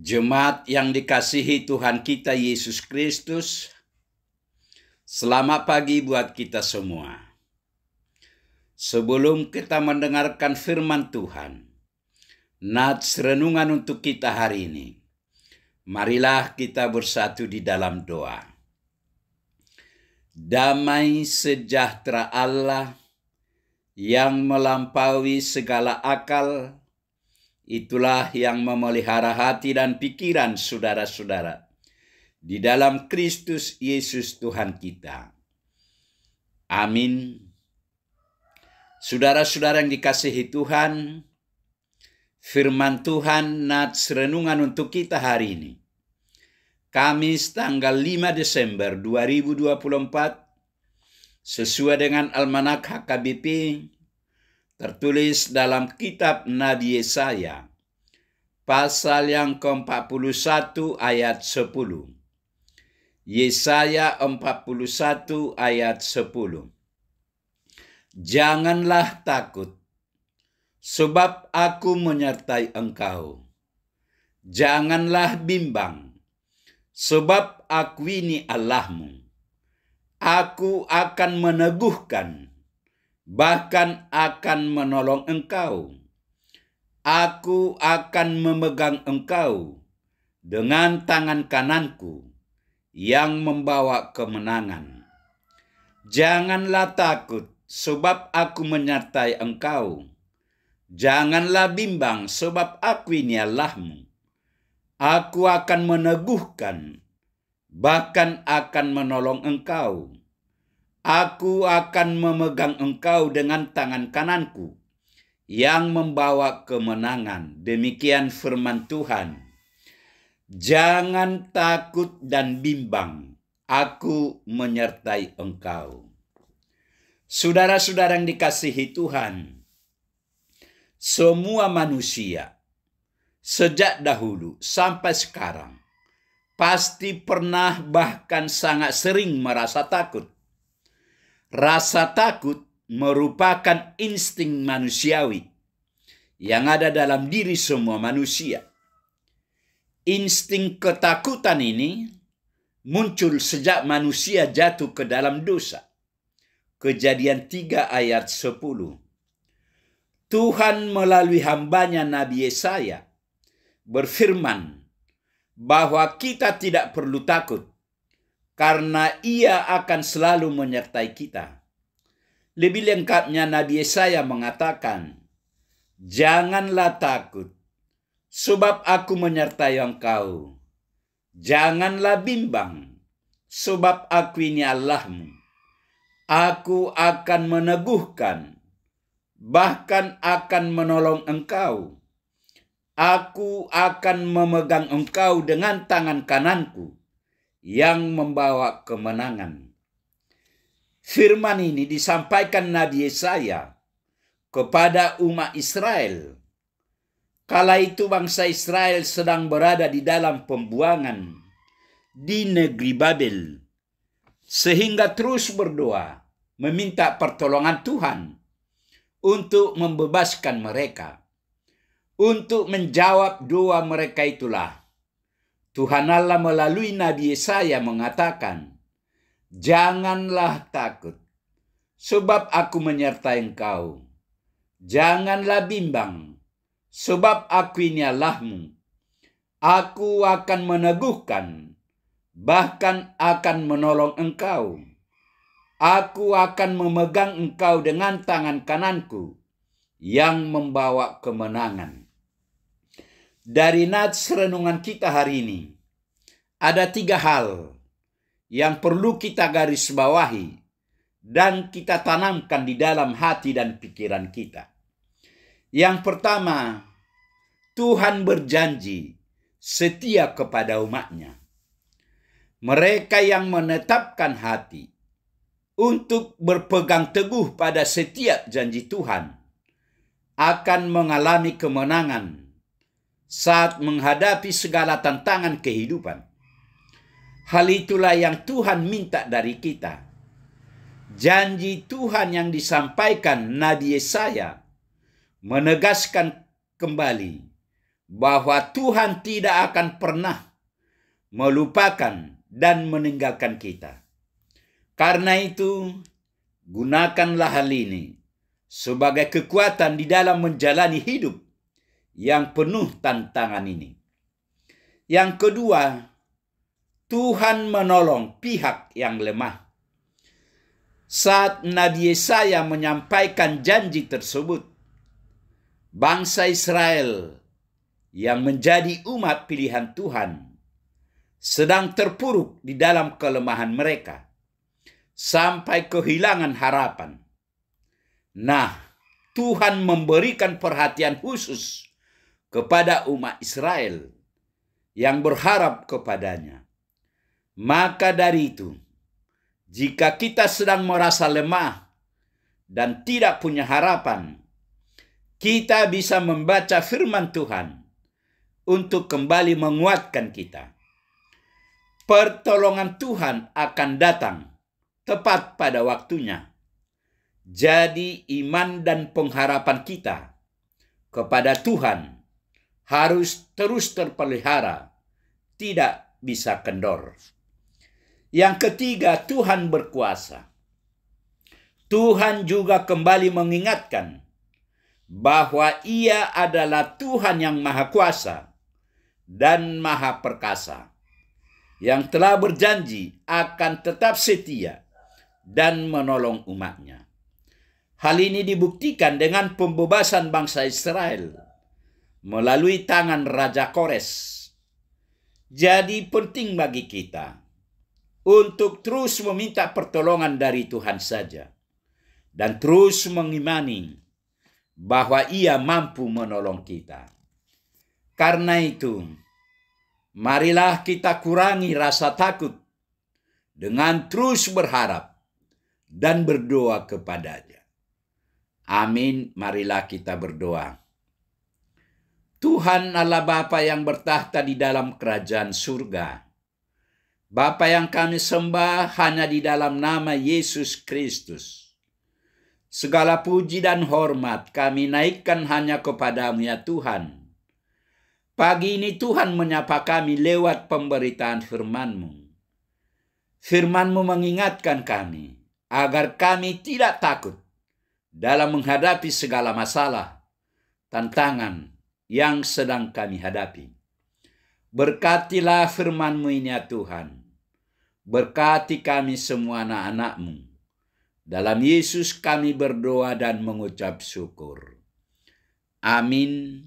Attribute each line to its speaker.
Speaker 1: Jemaat yang dikasihi Tuhan kita Yesus Kristus, selamat pagi buat kita semua. Sebelum kita mendengarkan firman Tuhan, nats renungan untuk kita hari ini, marilah kita bersatu di dalam doa. Damai sejahtera Allah yang melampaui segala akal, itulah yang memelihara hati dan pikiran saudara-saudara di dalam Kristus Yesus Tuhan kita. Amin. Saudara-saudara yang dikasihi Tuhan, firman Tuhan nats renungan untuk kita hari ini. Kamis tanggal 5 Desember 2024, sesuai dengan Almanak HKBP, tertulis dalam kitab Nabi Yesaya, pasal yang ke-41 ayat 10. Yesaya 41 ayat 10. Janganlah takut, sebab aku menyertai engkau. Janganlah bimbang, sebab aku ini Allahmu. Aku akan meneguhkan, bahkan akan menolong engkau. Aku akan memegang engkau dengan tangan kananku yang membawa kemenangan. Janganlah takut, sebab aku menyertai engkau. Janganlah bimbang, sebab aku ini Allahmu. Aku akan meneguhkan, bahkan akan menolong engkau. Aku akan memegang engkau dengan tangan kananku yang membawa kemenangan. Demikian firman Tuhan. Jangan takut dan bimbang, aku menyertai engkau. Saudara-saudara yang dikasihi Tuhan, semua manusia sejak dahulu sampai sekarang pasti pernah bahkan sangat sering merasa takut. Rasa takut merupakan insting manusiawi yang ada dalam diri semua manusia. Insting ketakutan ini muncul sejak manusia jatuh ke dalam dosa. Kejadian 3 ayat 10. Tuhan melalui hambanya Nabi Yesaya berfirman bahwa kita tidak perlu takut, karena Ia akan selalu menyertai kita. Lebih lengkapnya Nabi Yesaya mengatakan, janganlah takut, sebab aku menyertai engkau. Janganlah bimbang, sebab aku ini Allahmu. Aku akan meneguhkan, bahkan akan menolong engkau. Aku akan memegang engkau dengan tangan kananku yang membawa kemenangan. Firman ini disampaikan Nabi Yesaya kepada umat Israel. Kala itu bangsa Israel sedang berada di dalam pembuangan di negeri Babel, sehingga terus berdoa meminta pertolongan Tuhan untuk membebaskan mereka. Untuk menjawab doa mereka itulah Tuhan Allah melalui Nabi Yesaya mengatakan, janganlah takut, sebab aku menyertai engkau. Janganlah bimbang, sebab aku ini Allahmu. Aku akan meneguhkan, bahkan akan menolong engkau. Aku akan memegang engkau dengan tangan kananku yang membawa kemenangan. Dari nats renungan kita hari ini, ada 3 hal yang perlu kita garis bawahi dan kita tanamkan di dalam hati dan pikiran kita. Yang pertama, Tuhan berjanji setia kepada umatnya. Mereka yang menetapkan hati untuk berpegang teguh pada setiap janji Tuhan akan mengalami kemenangan saat menghadapi segala tantangan kehidupan. Hal itulah yang Tuhan minta dari kita. Janji Tuhan yang disampaikan Nabi Yesaya menegaskan kembali bahwa Tuhan tidak akan pernah melupakan dan meninggalkan kita. Karena itu, gunakanlah hal ini sebagai kekuatan di dalam menjalani hidup yang penuh tantangan ini. Yang kedua, Tuhan menolong pihak yang lemah. Saat Nabi Yesaya menyampaikan janji tersebut, bangsa Israel yang menjadi umat pilihan Tuhan sedang terpuruk di dalam kelemahan mereka sampai kehilangan harapan. Nah, Tuhan memberikan perhatian khusus kepada umat Israel yang berharap kepadanya. Maka dari itu, jika kita sedang merasa lemah dan tidak punya harapan, kita bisa membaca firman Tuhan untuk kembali menguatkan kita. Pertolongan Tuhan akan datang tepat pada waktunya. Jadi iman dan pengharapan kita kepada Tuhan harus terus terpelihara, tidak bisa kendor. Yang ketiga, Tuhan berkuasa. Tuhan juga kembali mengingatkan bahwa Ia adalah Tuhan yang Maha Kuasa dan Maha Perkasa, yang telah berjanji akan tetap setia dan menolong umatnya. Hal ini dibuktikan dengan pembebasan bangsa Israel melalui tangan Raja Kores. Jadi penting bagi kita untuk terus meminta pertolongan dari Tuhan saja dan terus mengimani bahwa Ia mampu menolong kita. Karena itu, marilah kita kurangi rasa takut dengan terus berharap dan berdoa kepadanya. Amin. Marilah kita berdoa. Tuhan Allah Bapa yang bertahta di dalam kerajaan surga, Bapa yang kami sembah hanya di dalam nama Yesus Kristus. Segala puji dan hormat kami naikkan hanya kepadamu ya Tuhan. Pagi ini Tuhan menyapa kami lewat pemberitaan firman-Mu. Firman-Mu mengingatkan kami agar kami tidak takut dalam menghadapi segala masalah, tantangan yang sedang kami hadapi. Berkatilah firman-Mu ini ya Tuhan. Berkati kami semua anak-anak-Mu. Dalam Yesus kami berdoa dan mengucap syukur. Amin.